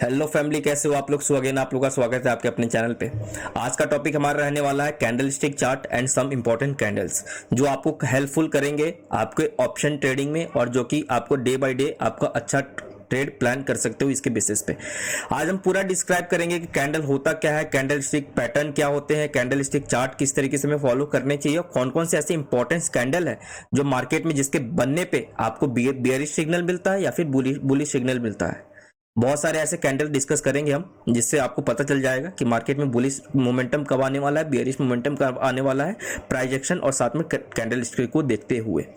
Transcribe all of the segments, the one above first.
Hello family, कैसे हो आप लोग। स्वागत आप लोग का स्वागत है आपके अपने चैनल पे। आज का टॉपिक हमारा रहने वाला है candle stick chart and some important candles, जो आपको हेल्पफुल करेंगे आपके ऑप्शन ट्रेडिंग में और जो कि आपको डे बाय डे आपका अच्छा ट्रेड प्लान कर सकते हो इसके बेसिस पे। आज हम पूरा डिस्क्राइब करेंगे कि कैंडल होता क्या है, कैंडल स्टिक पैटर्न क्या होते हैं, कैंडल स्टिक चार्ट किस तरीके से हमें फॉलो करने चाहिए और कौन कौन से ऐसे इंपॉर्टेंट कैंडल है जो मार्केट में जिसके बनने पे आपको बियरिश सिग्नल मिलता है या फिर बुलिश सिग्नल मिलता है। बहुत सारे ऐसे कैंडल डिस्कस करेंगे हम, जिससे आपको पता चल जाएगा कि मार्केट में बुलिश मोमेंटम कब आने वाला है, बियरिश मोमेंटम कब आने वाला है, प्राइस एक्शन और साथ में कैंडल स्टिक को देखते हुए।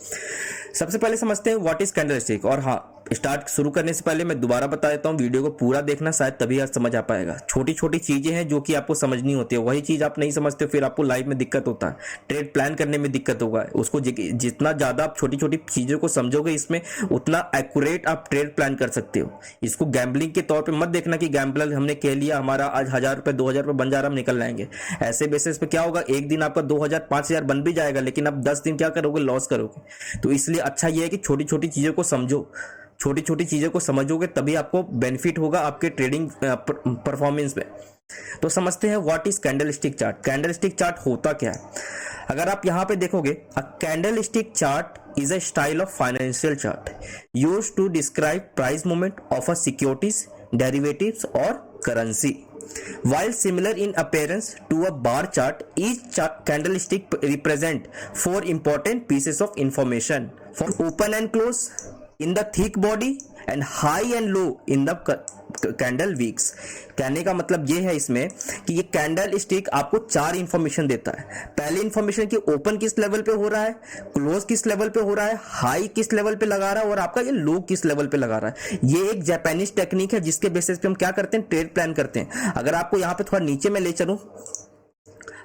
सबसे पहले समझते हैं व्हाट इज कैंडल स्टिक। और हाँ, स्टार्ट शुरू करने से पहले मैं दोबारा बता देता हूँ, वीडियो को पूरा देखना, शायद तभी आप समझ आ पाएगा। छोटी छोटी चीजें हैं जो कि आपको समझनी होती है, वही चीज आप नहीं समझते फिर आपको लाइफ में दिक्कत होता है, ट्रेड प्लान करने में दिक्कत होगा। उसको जितना ज्यादा आप छोटी छोटी चीजों को समझोगे इसमें, उतना एक्यूरेट आप ट्रेड प्लान कर सकते हो। इसको गैम्बलिंग के तौर पे मत देखना कि गैम्बलर हमने कह लिया हमारा आज 1000 रुपए 2000 रुपए बन जा रहा, हम निकल जाएंगे। ऐसे बेसिस पे क्या होगा, एक दिन आपका 2000 5000 बन भी जाएगा, लेकिन आप 10 दिन क्या करोगे, लॉस करोगे। तो इसलिए अच्छा ये है कि छोटी छोटी चीजों को समझो, छोटी छोटी चीजों को समझोगे तभी आपको बेनिफिट होगा आपके ट्रेडिंग परफॉर्मेंस में। तो समझते हैं what is candle stick chart. Candle stick chart होता क्या है, अगर आप यहां पे देखोगे, a candle stick chart is a style of financial chart used to describe price movement of a securities, derivatives और currency. While similar in appearance to a bar chart, each candlestick represent four important pieces of information for open and close in the thick body and high and low in the candle weeks. कहने का मतलब ये है इसमें कि ये candle stick आपको चार इंफॉर्मेशन देता है। पहली इंफॉर्मेशन कि ओपन किस लेवल पे हो रहा है, क्लोज किस लेवल पे हो रहा है, हाई किस लेवल पे लगा रहा है और आपका ये लो किस लेवल पे लगा रहा है। ये एक जापानीज टेक्निक है जिसके बेसिस पे हम क्या करते हैं, ट्रेड प्लान करते हैं। अगर आपको यहां पे थोड़ा नीचे में ले चलूं,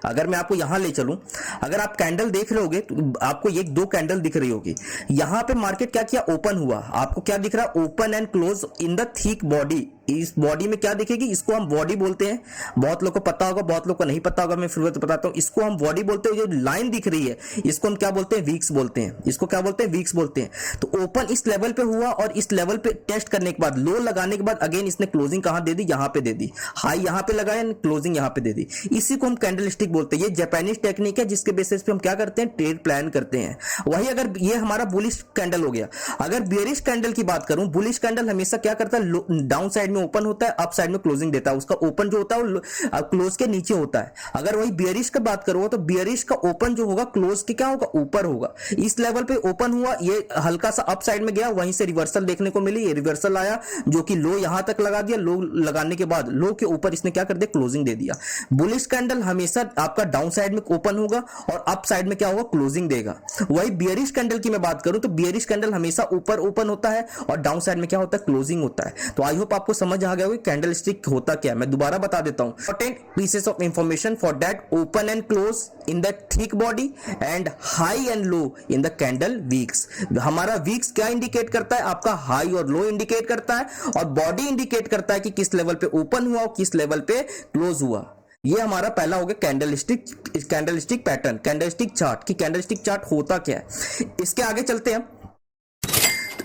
अगर मैं आपको यहां ले चलूं, अगर आप कैंडल देख रहे होगे तो आपको एक दो कैंडल दिख रही होगी। यहां पे मार्केट क्या किया, ओपन हुआ, आपको क्या दिख रहा है, open and close in the thick body. इस बॉडी में क्या दिखेगी, इसको हम बॉडी बोलते हैं। बहुत लोग को पता होगा, बहुत लोग को नहीं पता होगा, मैं फिर बताता हूं। इसको हम बॉडी बोलते हैं। जो लाइन दिख रही है इसको हम क्या बोलते हैं, वीक्स बोलते हैं। इसको क्या बोलते हैं, वीक्स बोलते हैं। तो ओपन इस लेवल पे हुआ और इस लेवल पे टेस्ट करने के बाद, लो लगाने के बाद अगेन इसने क्लोजिंग कहां दे दी, यहां पे दे दी। हाई यहां पे लगाया, क्लोजिंग यहां पे दे दी। इसी को हम कैंडल स्टिक बोलते हैं। ये जापानीज टेक्निक है जिसके बेसिस पे हम क्या करते हैं, ट्रेड प्लान करते हैं। वही अगर ये हमारा बुलिश कैंडल हो गया। अगर बियरिश कैंडल की बात करूं, बुलिश कैंडल हमेशा क्या करता है, डाउन साइड में ओपन होता है, अप साइड में क्लोजिंग देता है। उसका ओपन जो होता है वो क्लोज के नीचे होता है। अगर वही बियरिश की बात करो तो बियरिश का ओपन जो होगा क्लोज के क्या होगा, ऊपर होगा। इस लेवल पे ओपन हुआ, ये हल्का सा अप साइड में गया, वहीं से रिवर्सल देखने को मिली। ये रिवर्सल आया जो कि लो यहां तक लगा दिया, लो लगाने के बाद लो के ऊपर इसने क्या कर दिया, क्लोजिंग दे दिया। बुलिश कैंडल हमेशा आपका डाउन साइड में ओपन होगा और अप साइड में क्या होगा, क्लोजिंग देगा। वही बियरिश कैंडल की मैं बात करूं तो बियरिश कैंडल हमेशा ऊपर ओपन होता है और डाउन साइड में क्या होता है, क्लोजिंग होता है। तो आई होप आपको समझ आ गया होगा कैंडल स्टिक होता क्या है। मैं दोबारा बता देता हूं, important pieces of information for that open and close in the thick body and high and low in the candle weeks. हमारा वीक्स क्या इंडिकेट करता है, आपका हाई और लो इंडिकेट करता है, और बॉडी इंडिकेट करता है कि किस लेवल पे ओपन हुआ और किस लेवल पे क्लोज हुआ। ये हमारा पहला हो गया candle stick pattern, candle stick chart की कैंडल स्टिक चार्ट होता क्या है। इसके आगे चलते हैं।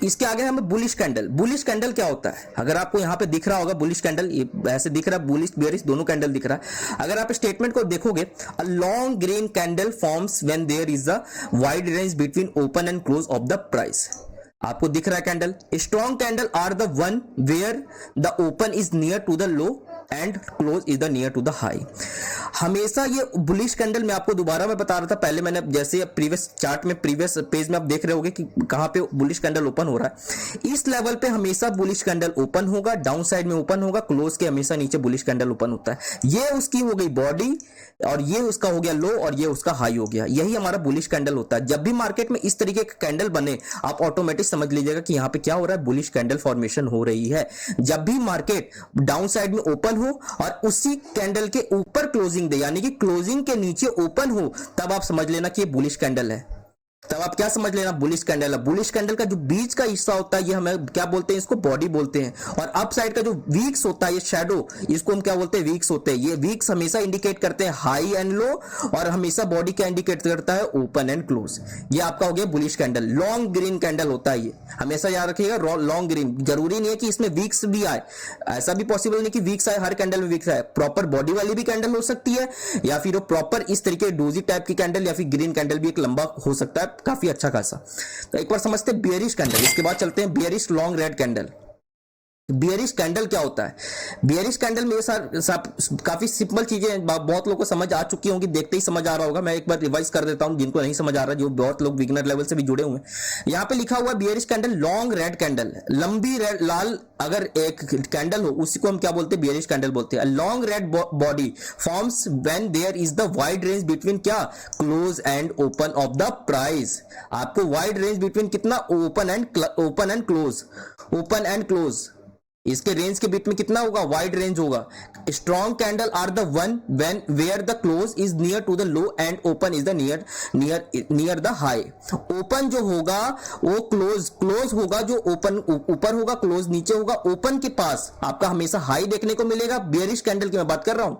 इसके आगे हमें बुलिश कैंडल। बुलिश कैंडल क्या होता है, अगर आपको यहां पे दिख रहा होगा बुलिश कैंडल, ये ऐसे दिख रहा है, बुलिश बियरिश दोनों कैंडल दिख रहा है। अगर आप स्टेटमेंट को देखोगे, a long green candle forms when there is a wide range between open and close of the price. आपको दिख रहा है candle, strong candle are the one where the open is near to the low and close is the near to the high. हमेशा ये bullish candle, मैं आपको दोबारा मैं बता रहा था पहले, मैंने जैसे प्रीवियस चार्ट में प्रीवियस पेज में आप देख रहे होगे कि कहां पे बुलिश कैंडल ओपन हो रहा है। इस लेवल पे हमेशा बुलिश कैंडल ओपन होगा, डाउन साइड में ओपन होगा, क्लोज के हमेशा नीचे बुलिश कैंडल ओपन होता है। ये उसकी हो गई बॉडी और ये उसका हो गया लो और ये उसका हाई हो गया। यही हमारा बुलिश कैंडल होता है। जब भी मार्केट में इस तरीके का कैंडल बने, आप ऑटोमेटिक समझ लीजिएगा कि यहां पे क्या हो रहा है, बुलिश कैंडल फॉर्मेशन हो रही है। जब भी मार्केट डाउन साइड में ओपन हो और उसी कैंडल के ऊपर क्लोजिंग दे, यानी कि क्लोजिंग के नीचे ओपन हो, तब आप समझ लेना कि ये बुलिश कैंडल है। तब आप क्या समझ लेना, बुलिश कैंडल है। बुलिश कैंडल का जो बीच का हिस्सा होता है ये हमें क्या बोलते हैं, इसको बॉडी बोलते हैं। और अप साइड का जो वीक्स होता है, ये शैडो, इसको हम क्या बोलते हैं, वीक्स होते हैं। ये वीक्स हमेशा इंडिकेट करते हैं हाई एंड लो, और हमेशा बॉडी क्या इंडिकेट करता है, ओपन एंड क्लोज। ये आपका हो गया bullish candle. Long green candle होता है ये, हमेशा याद रखिएगा। लॉन्ग ग्रीन जरूरी नहीं है कि इसमें वीक्स भी आए, ऐसा भी पॉसिबल नहीं कि वीक्स आए, हर कैंडल में वीक्स आए। प्रॉपर बॉडी वाली भी कैंडल हो सकती है, या फिर प्रॉपर इस तरीके डोजी टाइप की कैंडल, या फिर ग्रीन कैंडल भी एक लंबा हो सकता है, काफी अच्छा खासा। तो एक बार समझते हैं बियरिश कैंडल, इसके बाद चलते हैं bearish long red candle. Bearish candle क्या होता है? बियरिश कैंडल में काफी सिंपल चीजें बहुत लोगों को समझ आ चुकी होंगी, देखते ही समझ आ रहा होगा। मैं एक बार रिवाइज कर देता हूं जिनको नहीं समझ आ रहा, जो बहुत लोग बिगिनर लेवल से भी जुड़े हुए हैं। यहां पे लिखा हुआ है bearish candle long red candle, लंबी रेड लाल अगर एक कैंडल हो उसी को हम क्या बोलते हैं, बियरिश कैंडल बोलते हैं। Long red body forms when there is the wide range between क्या, close and open of the price. आपको वाइड रेंज बिटवीन कितना, ओपन एंड क्लोज, इसके रेंज के बीच में कितना होगा, वाइड रेंज होगा। Strong candle are the one when where the close is near to the low and open is the near the high. Open जो होगा वो क्लोज होगा, जो ओपन ऊपर होगा, क्लोज नीचे होगा। ओपन के पास आपका हमेशा हाई देखने को मिलेगा। बियरिश कैंडल की मैं बात कर रहा हूं,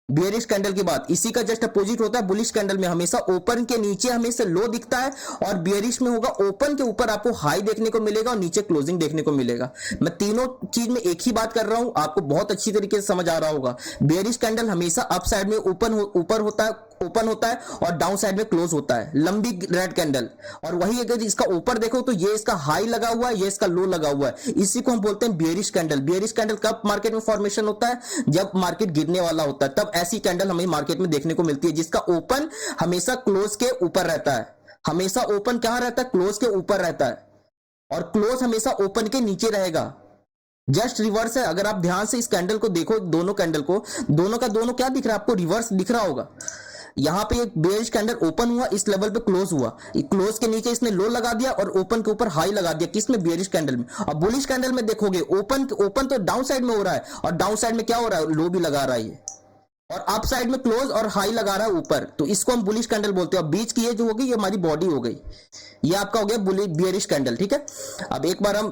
बियरिश कैंडल की बात। इसी का जस्ट अपोजिट होता है बुलिश कैंडल में, हमेशा ओपन के नीचे हमेशा लो दिखता है, और बियरिश में होगा ओपन के ऊपर आपको हाई देखने को मिलेगा और नीचे क्लोजिंग देखने को मिलेगा। मैं तीनों चीज में एक ही बात कर रहा हूं, आपको बहुत अच्छी तरीके से समझ आ रहा होगा। बियरिश कैंडल हमेशा अप साइड में ऊपर होता है, ओपन होता है, और डाउन साइड में क्लोज होता है, लंबी रेड कैंडल। और वही अगर इसका ऊपर देखो तो ये इसका हाई लगा हुआ है, ये इसका लो लगा हुआ है, इसी को हम बोलते हैं बियरिश कैंडल। बियरिश कैंडल कब मार्केट में फॉर्मेशन होता है, जब मार्केट गिरने वाला होता है, तब ऐसी कैंडल हमें मार्केट में देखने को मिलती है, जिसका ओपन हमेशा क्लोज के ऊपर रहता है। हमेशा ओपन कहां रहता है, क्लोज के ऊपर रहता है, और क्लोज हमेशा ओपन के नीचे रहेगा। जस्ट रिवर्स है। अगर आप ध्यान से इस कैंडल को देखो, दोनों कैंडल को, दोनों का दोनों क्या दिख रहा है आपको, रिवर्स दिख रहा होगा। यहां पे एक बेयरिश कैंडल ओपन हुआ, इस लेवल पे क्लोज हुआ, क्लोज के नीचे इसने लो लगा दिया और ओपन के ऊपर हाई लगा दिया, किसमें, बेयरिश कैंडल में। और बुलिश कैंडल में देखोगे ओपन तो डाउन साइड में हो रहा है, और डाउन साइड में क्या हो रहा है, लो भी लगा रहा है, और अप साइड में क्लोज और हाई लगा रहा है ऊपर, तो इसको हम बुलिश कैंडल बोलते हैं। और बीच की ये जो होगी ये हमारी बॉडी हो गई, ये आपका हो गया बियरिश कैंडल। ठीक है, अब एक बार हम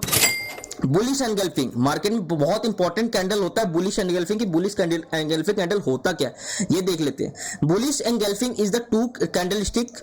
बुलिश एंगल्फिंग, मार्केट में बहुत इंपॉर्टेंट कैंडल होता है बुलिश एंगल्फिंग की। बुलिश एंगल्फिंग कैंडल होता क्या है ये देख लेते हैं। Bullish engulfing is the two candlestick,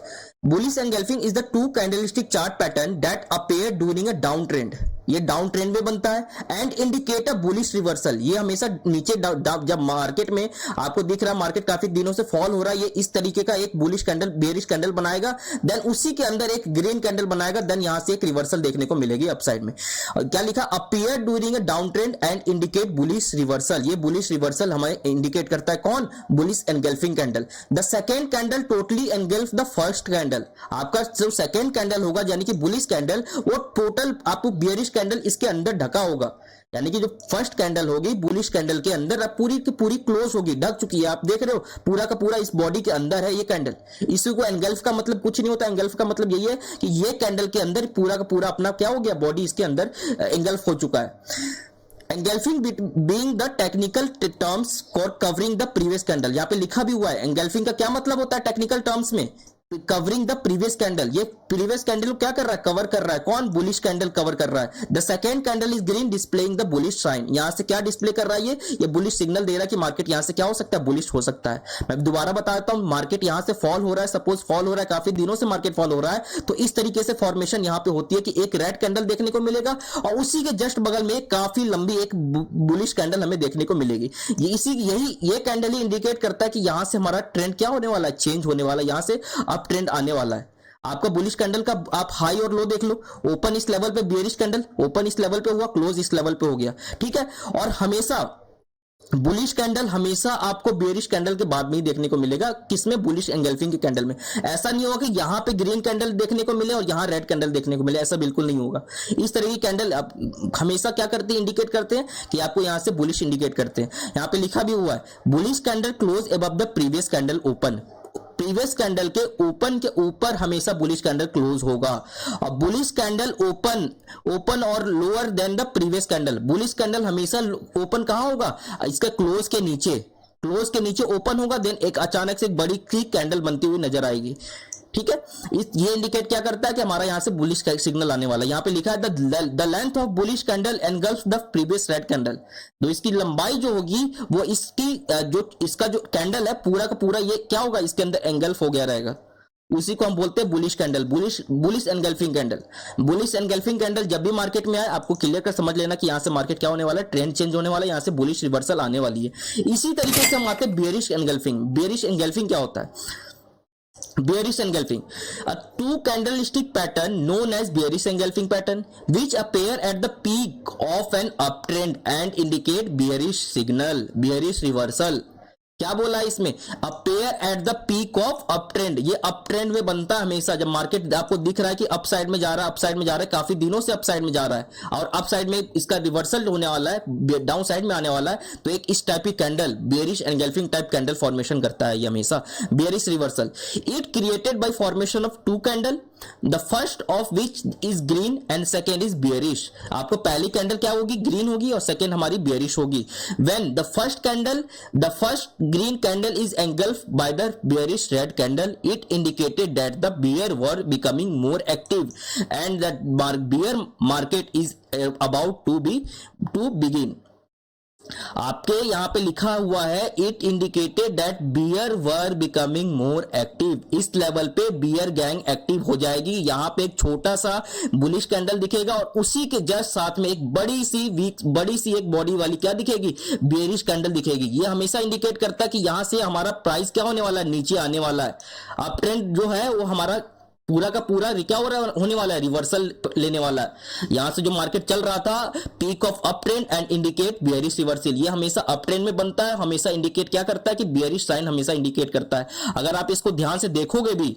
bullish engulfing is the two candlestick chart pattern that appear during a down trend. ये डाउन ट्रेंड में बनता है, and indicate a bullish reversal. ये हमेशा नीचे जब मार्केट में आपको दिख रहा है मार्केट काफी दिनों से फॉल हो रहा है, ये इस तरीके का एक बुलिश कैंडल, बेयरिश कैंडल बनाएगा, देन उसी के अंदर एक ग्रीन कैंडल बनाएगा, देन यहां से एक रिवर्सल देखने को मिलेगी अपसाइड में। और क्या लिखा, appear during a down trend and indicate bullish reversal. ये बुलिश रिवर्सल हमें इंडिकेट करता है कौन, bullish engulfing candle. The second candle totally engulf the first candle. आपका जो सेकेंड कैंडल होगा यानी कि बुलिश कैंडल, वो टोटल आपको बेयरिश कैंडल इसके अंदर ढका होगा, यानी कि जो फर्स्ट कैंडल होगी बुलिश कैंडल के अंदर पूरी की पूरी क्लोज होगी, ढक चुकी है। आप देख रहे हो पूरा का पूरा इस बॉडी के अंदर है ये कैंडल। इसी को एंगल्फ का मतलब कुछ नहीं होता, एंगल्फ का मतलब यही है कि ये कैंडल के अंदर पूरा का पूरा अपना क्या हो गया, बॉडी इसके अंदर एंगल्फ हो चुका है। Engulfing being the technical terms for covering the previous candle. यहाँ पे लिखा भी हुआ है एंगल्फिंग का क्या मतलब होता है टेक्निकल टर्म्स में, कवरिंग द प्रीवियस कैंडल। ये प्रीवियस कैंडल क्या कर रहा है, कवर कर रहा है, कौन, बुलिश कैंडल कवर कर रहा है। The second candle is green displaying the bullish sign. यहां से क्या डिस्प्ले कर रहा है, ये बुलिश सिग्नल दे रहा है कि मार्केट यहां से क्या हो सकता है, बुलिश हो सकता है। मैं दोबारा बताता हूं, मार्केट यहां से फॉल हो रहा है, सपोज फॉल हो रहा है, काफी दिनों से मार्केट फॉल हो रहा है, तो इस तरीके से फॉर्मेशन यहां पे होती है कि एक रेड कैंडल देखने को मिलेगा और उसी के जस्ट बगल में काफी लंबी एक बुलिश कैंडल हमें देखने को मिलेगी। ये कैंडल ही इंडिकेट करता है कि यहां से हमारा ट्रेंड क्या होने वाला है, चेंज होने वाला है, यहां से अप ट्रेंड आने वाला है। आपका बुलिश कैंडल का आप हाई और लो देख लो, ओपन इस लेवल पे बेयरिश कैंडल, ओपन इस लेवल पे हुआ, क्लोज इस लेवल पे हो गया। ठीक है, और हमेशा बुलिश कैंडल हमेशा आपको बेयरिश कैंडल के बाद में ही देखने को मिलेगा, किसमें, बुलिश एंगल्फिंग के कैंडल में। ऐसा नहीं होगा कि यहां पे ग्रीन कैंडल देखने को मिले और यहां रेड कैंडल देखने को मिले, ऐसा बिल्कुल नहीं होगा। इस तरह की कैंडल आप हमेशा क्या करते हैं, इंडिकेट करते हैं कि आपको यहां से बुलिश इंडिकेट करते हैं। यहां पे लिखा भी हुआ है bullish candle close above the previous candle open. Previous candle के ओपन के ऊपर हमेशा बुलिश कैंडल क्लोज होगा, और बुलिश कैंडल ओपन और lower than the previous candle. Bullish candle हमेशा ओपन कहां होगा, इसके क्लोज के नीचे ओपन होगा, देन एक अचानक से एक बड़ी क्लिक कैंडल बनती हुई नजर आएगी। ठीक है, ये इंडिकेट क्या करता है कि हमारा यहाँ से बुलिश सिग्नल आने वाला है। यहाँ पे लिखा है the length of bullish candle engulf the previous red candle. तो इसकी लंबाई जो होगी वो इसकी जो इसका जो कैंडल है पूरा का पूरा ये क्या होगा, इसके अंदर एंगल्फ हो गया रहेगा। उसी को हम बोलते हैं bullish candle, bullish engulfing candle. Bullish engulfing candle जब भी मार्केट में आए आपको क्लियर कर समझ लेना कि यहां से मार्केट क्या होने वाला है, ट्रेंड चेंज होने वाला है, यहां से बुलिश रिवर्सल आने वाली है। इसी तरीके से हम आते हैं बेरिश एनगल्फिंग। बेरिश एनगल्फिंग क्या होता है? Bearish engulfing, a two candlestick pattern known as bearish engulfing pattern, which appear at the peak of an uptrend and indicate bearish signal, bearish reversal। क्या बोला है इसमें? Appear at the peak of up trend. ये up trend में बनता है हमेशा जब मार्केट आपको दिख रहा है कि अप साइड में जा रहा है, अप साइड में जा रहा है, काफी दिनों से अप साइड में जा रहा है और अप साइड में इसका रिवर्सल होने वाला है, डाउन साइड में आने वाला है, तो एक इस टाइप की candle bearish engulfing type candle formation करता है ये हमेशा, bearish reversal. It created by formation of two candle, the first of which is green and second is bearish. आपको पहली कैंडल क्या होगी? ग्रीन होगी और सेकेंड हमारी बेरिश होगी। When the first green candle is engulfed by the bearish red candle, it indicated that the bear were becoming more active and that bear market is about to begin। आपके यहां पे लिखा हुआ है it indicated that bear were becoming more active. इस level पे bear gang active हो जाएगी। यहां पे एक छोटा सा बुलिश कैंडल दिखेगा और उसी के जस्ट साथ में एक बड़ी सी एक बॉडी वाली क्या दिखेगी? बेरिश कैंडल दिखेगी। ये हमेशा इंडिकेट करता है कि यहां से हमारा प्राइस क्या होने वाला है? नीचे आने वाला है। अप ट्रेंड जो है वो हमारा पूरा का पूरा क्या होने वाला है? रिवर्सल लेने वाला है। यहां से जो मार्केट चल रहा था peak of up trend and indicate bearish reversal, ये हमेशा अप ट्रेंड में बनता है, हमेशा इंडिकेट क्या करता है कि बियरिश साइन हमेशा इंडिकेट करता है। अगर आप इसको ध्यान से देखोगे भी,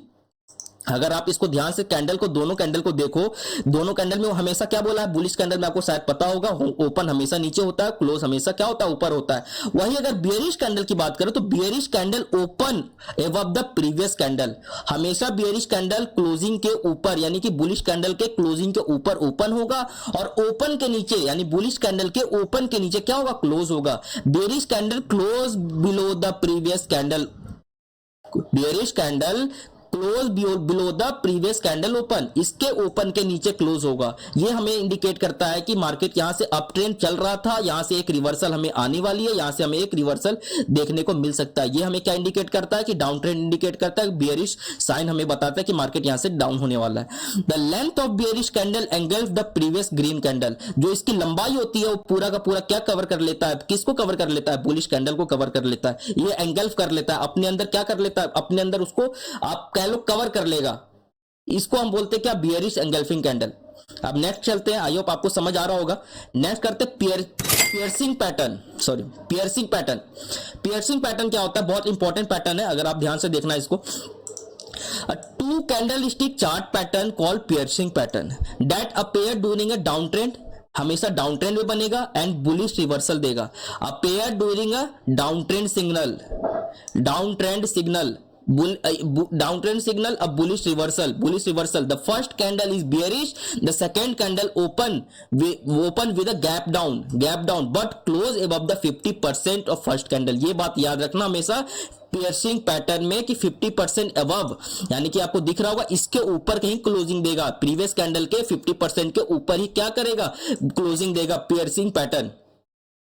अगर आप इसको ध्यान से कैंडल को, दोनों कैंडल को देखो, दोनों कैंडल में वो हमेशा क्या बोला है? बुलिश कैंडल में आपको शायद पता होगा ओपन हमेशा नीचे होता है, क्लोज हमेशा क्या होता है? ऊपर होता है। वही अगर बियरिश कैंडल की बात करें तो bearish candle open above the previous candle, हमेशा बियरिश कैंडल क्लोजिंग के ऊपर यानी कि बुलिश कैंडल के क्लोजिंग के ऊपर ओपन होगा और ओपन के नीचे यानी बुलिश कैंडल के ओपन के नीचे क्या होगा? क्लोज होगा। Bearish candle close below the previous candle, bearish candle close below the previous candle open, इसके ओपन के नीचे क्लोज होगा। ये हमें इंडिकेट करता है कि मार्केट यहां से अप ट्रेंड चल रहा था, यहां से एक रिवर्सल हमें आने वाली है, यहां से हमें एक रिवर्सल देखने को मिल सकता है। ये हमें क्या इंडिकेट करता है कि डाउन ट्रेंड इंडिकेट करता है। बियरिश साइन हमें बताता है कि मार्केट यहां से डाउन होने वाला है। The length of bearish candle engulf the previous green candle, जो इसकी लंबाई होती है वो पूरा का पूरा क्या कवर कर लेता है? किसको कवर कर लेता है? बुलिश कैंडल को कवर कर लेता है। ये एंगल्फ कर लेता है, अपने अंदर क्या कर लेता है? अपने अंदर उसको आप लोग कवर कर लेगा। इसको हम बोलते हैं क्या? Bearish engulfing candle. अब नेक्स्ट चलते हैं, आई होप आपको समझ आ रहा होगा। नेक्स्ट करते हैं piercing pattern. Piercing pattern. Piercing pattern क्या होता है? बहुत इंपॉर्टेंट पैटर्न है, अगर आप ध्यान से देखना इसको। Two candlestick chart pattern called piercing pattern that appear during a down trend, हमेशा डाउन ट्रेंड में बनेगा एंड बुलिश रिवर्सल देगा। Appear during a down trend signal, down trend signal, downtrend signal, a bullish reversal, the first candle is bearish, the second candle open with a gap down but close above the 50% of first candle। ये बात याद रखना हमेशा piercing pattern में कि 50% above यानी कि आपको दिख रहा होगा इसके ऊपर कहीं क्लोजिंग देगा, प्रीवियस कैंडल के 50% के ऊपर ही क्या करेगा? क्लोजिंग देगा। Piercing pattern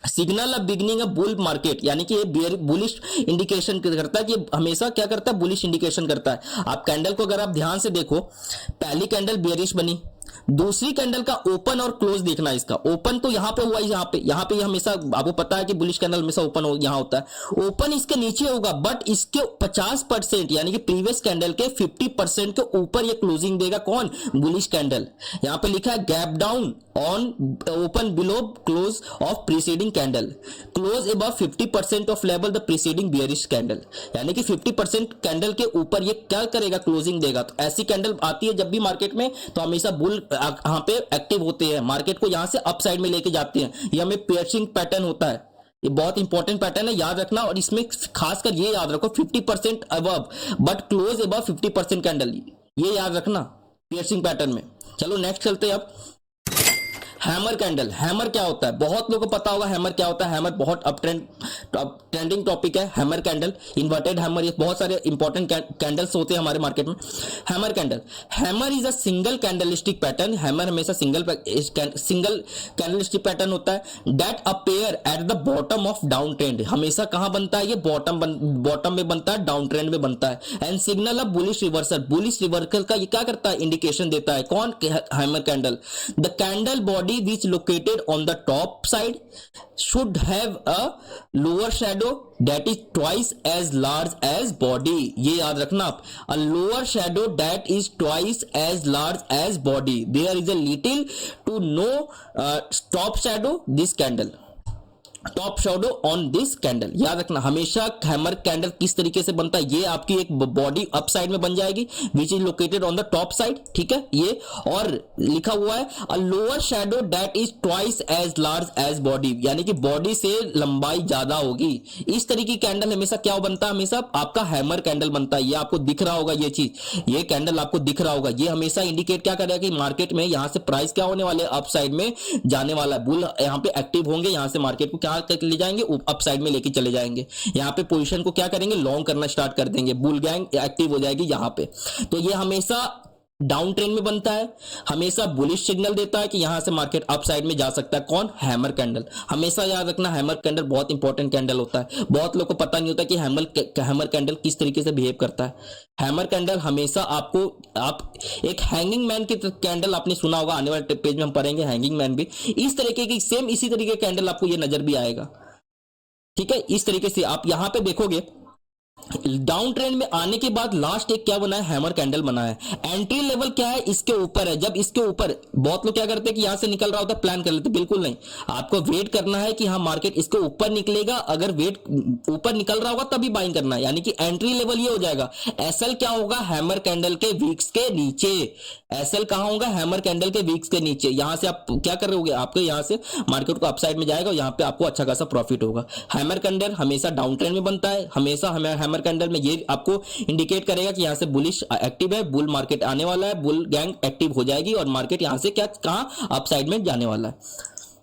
signal of beginning of bull market, यानी कि ये बुलिश इंडिकेशन करता है कि हमेशा क्या करता है? बुलिश इंडिकेशन करता है। आप कैंडल को अगर आप ध्यान से देखो, पहली कैंडल बेरिश बनी, दूसरी कैंडल का ओपन और क्लोज देखना। इसका ओपन तो यहां पे हुआ, यहां पे हमेशा आपको पता है कि बुलिश कैंडल हमेशा ओपन यहां होता है। ओपन इसके नीचे होगा बट इसके 50% यानी कि प्रीवियस कैंडल के 50% के ऊपर ये क्लोजिंग देगा। कौन? Bullish candle. यहां पे लिखा है gap down on open below close of preceding candle, close above 50% of level the preceding bearish candle, यानी कि 50% कैंडल के ऊपर ये क्या करेगा? क्लोजिंग देगा। तो ऐसी कैंडल आती है जब भी मार्केट में, तो हमेशा बुल यहां पे एक्टिव होते हैं, मार्केट को यहां से अप साइड में लेके जाते हैं। ये हमें पियर्सिंग पैटर्न होता है, ये बहुत इंपॉर्टेंट पैटर्न है, याद रखना। और इसमें खासकर ये याद रखो 50% above but close above 50% candle, ये याद रखना पियर्सिंग पैटर्न में। चलो नेक्स्ट चलते हैं। अब हैमर कैंडल, हैमर क्या होता है? बहुत लोगों को पता होगा हैमर क्या होता है। हैमर बहुत ट्रेंडिंग टॉपिक है। हैमर कैंडल, इन्वर्टेड हैमर, ये बहुत सारे इंपॉर्टेंट कैंडल्स होते हैं हमारे मार्केट में। Hammer candle, hammer is a single candlestick pattern. Hammer हमेशा सिंगल कैंडलस्टिक पैटर्न होता है that appear at the bottom of down trend. हमेशा कहां बनता है ये? बॉटम में बनता है, डाउन ट्रेंड में बनता है। And signal of bullish reversal, bullish reversal का ये क्या करता है? इंडिकेशन देता है। कौन? Hammer candle. The candle body which located on the top side should have a lower shadow that is twice as large as body। ये याद रखना आप, a lower shadow that is twice as large as body, there is a little to no top shadow this candle, top shadow on this candle. याद रखना हमेशा hammer candle किस तरीके से बनता है। ये आपकी एक बॉडी अप साइड में बन जाएगी which is located on the top side, ठीक है ये, और लिखा हुआ है a lower shadow that is twice as large as body, यानी कि बॉडी से लंबाई ज्यादा होगी। इस तरीके की कैंडल हमेशा क्या बनता है? हमेशा आपका हैमर कैंडल बनता है। ये आपको दिख रहा होगा, ये चीज, ये कैंडल आपको दिख रहा होगा। ये हमेशा इंडिकेट क्या करेगा कि मार्केट में यहां से प्राइस क्या होने वाले, अप साइड में जाने वाला है। बुल यहां पे एक्टिव होंगे, यहां से मार्केट को क्या ले जाएंगे? अप साइड में लेके चले जाएंगे। यहां पे पोजीशन को क्या करेंगे? लॉन्ग करना स्टार्ट कर देंगे। बुल गैंग एक्टिव हो जाएगी यहां पे। तो ये हमेशा डाउन ट्रेंड में बनता है, हमेशा बुलिश सिग्नल देता है कि यहां से मार्केट अप साइड में जा सकता है। कौन? Hammer candle. हमेशा याद रखना हैमर कैंडल बहुत इंपॉर्टेंट कैंडल होता है। बहुत लोगों को पता नहीं होता कि हैमर कैंडल किस तरीके से बिहेव करता है। हैमर कैंडल हमेशा आपको, आप एक हैंगिंग मैन की कैंडल आपने सुना होगा, आने वाले पेज में हम पढ़ेंगे हैंगिंग मैन भी। इस तरीके की सेम इसी तरीके की कैंडल आपको ये नजर भी आएगा, ठीक है। इस तरीके से आप यहां पे देखोगे डाउन ट्रेंड में आने के बाद लास्ट एक क्या बना है? हैमर कैंडल बना है। एंट्री लेवल क्या है? इसके ऊपर है। जब इसके ऊपर, बहुत लोग क्या करते हैं कि यहां से निकल रहा होता है प्लान कर लेते, बिल्कुल नहीं। आपको वेट करना है कि हाँ मार्केट इसके ऊपर निकलेगा, अगर वेट ऊपर निकल रहा होगा तभी बाइंग करना है, यानी कि एंट्री लेवल ये हो जाएगा। एसएल क्या होगा? हैमर कैंडल के वीक्स के नीचे। एसएल कहां होगा? हैमर कैंडल के वीक्स के नीचे। यहां से आप क्या कर रहे होगे? आपके यहां से मार्केट को अपसाइड में जाएगा और यहां पे आपको अच्छा खासा प्रॉफिट होगा। हैमर कैंडल हमेशा डाउन ट्रेंड में बनता है। हमेशा हैमर कैंडल में ये आपको इंडिकेट करेगा कि यहां से बुलिश एक्टिव है, बुल मार्केट आने वाला है, बुल गैंग एक्टिव हो जाएगी और मार्केट यहां से क्या, कहां, अपसाइड में जाने वाला है,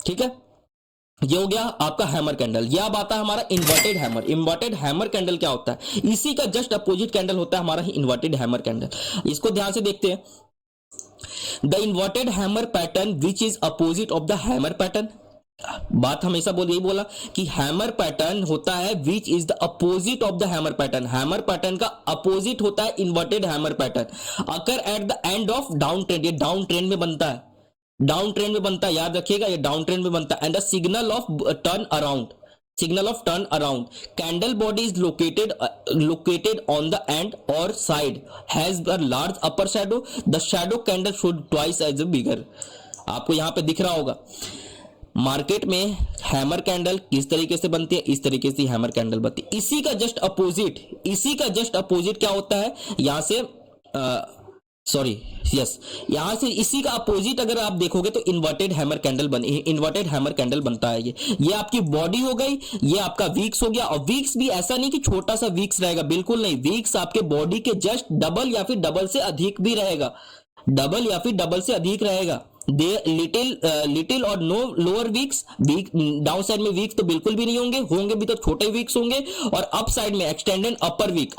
ठीक है। ये हो गया आपका हैमर कैंडल। ये अब आता है हमारा inverted hammer. Inverted hammer candle क्या होता है? इसी का जस्ट अपोजिट कैंडल होता है हमारा इन्वर्टेड हैमर कैंडल। इसको ध्यान से देखते हैं। The inverted hammer pattern which is opposite of the hammer pattern. बात हमेशा यही बोला कि हैमर पैटर्न होता है which is the opposite of the hammer pattern. Hammer pattern का अपोजिट होता है inverted hammer pattern. Occur at the end of down trend. ये डाउन ट्रेंड में बनता है, डाउन ट्रेंड में बनता है, याद रखिएगा ये डाउन ट्रेंड में बनता है। And the signal of turn around, signal of turn around, candle body is located on the end or side, has a large upper shadow, the shadow candle should twice as bigger। आपको यहां पे दिख रहा होगा market में hammer candle किस तरीके से बनती है, इस तरीके से हैमर कैंडल बनती है। इसी का जस्ट अपोजिट क्या होता है? यहां से यहां से इसी का अपोजिट अगर आप देखोगे तो इन्वर्टेड हैमर कैंडल बनता है। ये आपकी बॉडी हो गई, ये आपका वीक्स हो गया। और वीक्स भी ऐसा नहीं कि छोटा सा वीक्स रहेगा, बिल्कुल नहीं। वीक्स आपके बॉडी के जस्ट डबल या फिर डबल से अधिक भी रहेगा, दे लिटिल और no lower wicks. Down side में वीक्स तो बिल्कुल भी नहीं होंगे भी तो छोटे वीक्स होंगे। और अप साइड में एक्सटेंडेड अपर वीक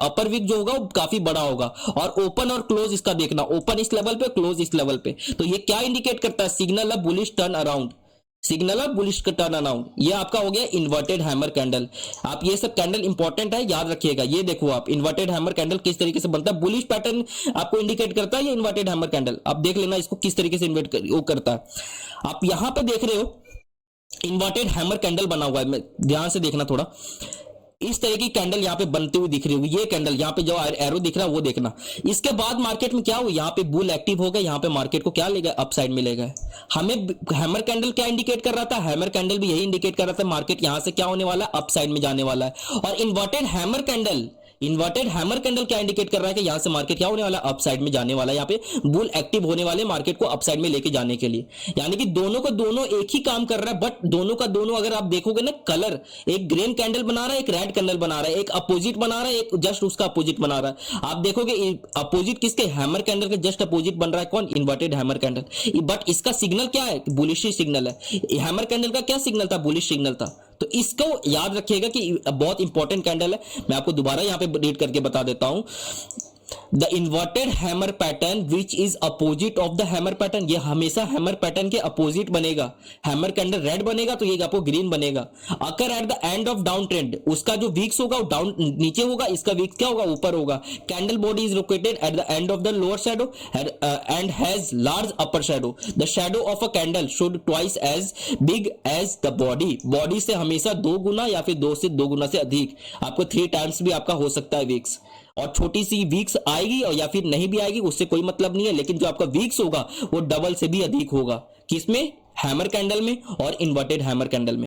जो होगा वो काफी बड़ा होगा। और ओपन और क्लोज इसका देखना, ओपन इस लेवल पे, क्लोज इस लेवल पे। तो ये क्या इंडिकेट करता है? Signal of bullish turn around, ये आपका हो गया इन्वर्टेड हैमर कैंडल। आप ये सब कैंडल इंपॉर्टेंट है, याद रखिएगा। ये देखो आप इन्वर्टेड हैमर कैंडल किस तरीके से बनता है, बुलिश पैटर्न आपको इंडिकेट करता है ये इन्वर्टेड हैमर कैंडल। आप देख लेना इसको किस तरीके से वो करता है। आप यहां पे देख रहे हो इन्वर्टेड हैमर कैंडल बना हुआ है, ध्यान से देखना थोड़ा। इस तरह की कैंडल यहां पे बनती हुई दिख रही होगी। ये कैंडल यहां पे जो एरो दिख रहा है वो देखना। इसके बाद मार्केट में क्या हुआ? यहां पे बुल एक्टिव हो गए, यहां पे मार्केट को क्या ले गए? अप साइड में ले गए। हमें हैमर कैंडल क्या इंडिकेट कर रहा था? हैमर कैंडल भी यही इंडिकेट कर रहा था मार्केट यहां से क्या होने वाला है? अप साइड में जाने वाला है। और inverted hammer candle inverted hammer candle क्या इंडिकेट कर रहा है कि यहां से मार्केट क्या होने वाला, अप साइड में जाने वाला है, यहाँ पे बुल एक्टिव होने वाले मार्केट को अप साइड में लेके जाने के लिए। यानी कि दोनों का दोनों एक ही काम कर रहा है, बट दोनों का दोनों अगर आप देखोगे ना कलर, एक ग्रीन कैंडल बना रहा है, एक रेड कैंडल बना रहा है, एक अपोजिट बना रहा है, एक जस्ट उसका अपोजिट बना रहा है। आप देखोगे अपोजिट किसके, हैमर कैंडल के जस्ट अपोजिट बन रहा है कौन, इन्वर्टेड हैमर कैंडल। बट इसका सिग्नल क्या है, बुलिश सिग्नल है। हैमर कैंडल का क्या सिग्नल था, बुलिश सिग्नल था। तो इसको याद रखिएगा कि बहुत इंपॉर्टेंट कैंडल है। मैं आपको दोबारा यहां पे रीड करके बता देता हूं। The inverted hammer pattern which is opposite of the hammer pattern, ये हमेशा हैमर पैटर्न के अपोजिट बनेगा। हैमर कैंडल रेड बनेगा तो ये आपको ग्रीन बनेगा। Occur at the end of down trend, उसका जो वीक्स होगा वो डाउन नीचे होगा, इसका वीक्स क्या होगा, ऊपर होगा। Candle body is located at the end of the lower shadow and has large upper shadow. The shadow of a candle should twice as big as the body, body से हमेशा 2 गुना या फिर 2 से 2 गुना से अधिक, आपको 3 टाइम्स भी आपका हो सकता है वीक्स। और छोटी सी वीक्स आएगी और या फिर नहीं भी आएगी उससे कोई मतलब नहीं है, लेकिन जो आपका वीक्स होगा वो डबल से भी अधिक होगा। किसमें, हैमर कैंडल में और इन्वर्टेड हैमर कैंडल में।